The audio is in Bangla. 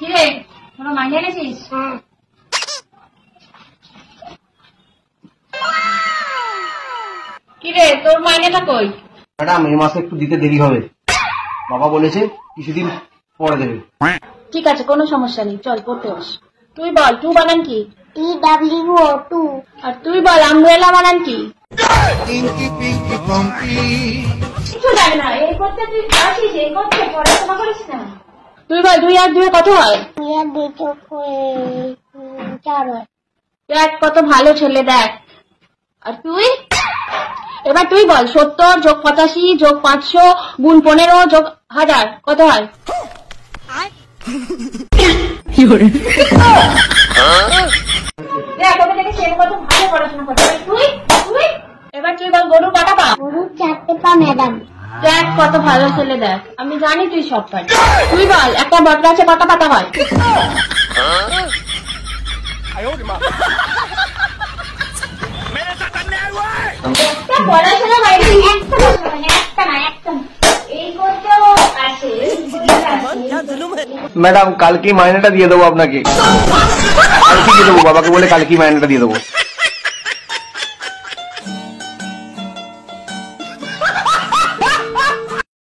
কিরে তোরা মাইনে এনেছিস? কিরে তোর মাইনেটা কই? ম্যাডাম এই মাসে একটু দিতে দেরি হবে, বাবা বলেছে কিছুদিন পরে দেবে। ঠিক আছে কোনো সমস্যা নেই, চল পড়তে বস। তুই বল টু বানান কি? TWO2। আর তুই বল আমব্রেলা বানান কি? কিছু জানি না, এই করতে তুই আসিস, এই করতে পড়াশোনা করিস না। তুই বল 2 আর 2 কত হয়? 2 আর 2 4 হয়। দেখ কত ভালো ছেলে, দেখ। আর তুই এবার তুই বল 70 যোগ 85 যোগ 500 গুণ 15 যোগ 1000 কত হয়? দেখ ওকে দেখে সে কত ভালো পড়াশোনা করছে। তুই তুই এবার তুই বল গরু কটা পা? গরুর 4টে পা ম্যাডাম। দেখ কত ভালো ছেলে, দেখ আমি জানি তুই সব পারিস। তুই বল একটা বট গাছে কত পাতা হয়? একটা পড়াশোনা বাইরে একটা না এই করতেও আসে। ম্যাডাম কালকে মাইনেটা দিয়ে দেবো আপনাকে, কালকে দিয়ে দেবো, বাবাকে বলে কালকে মাইনেটা দিয়ে দেবো।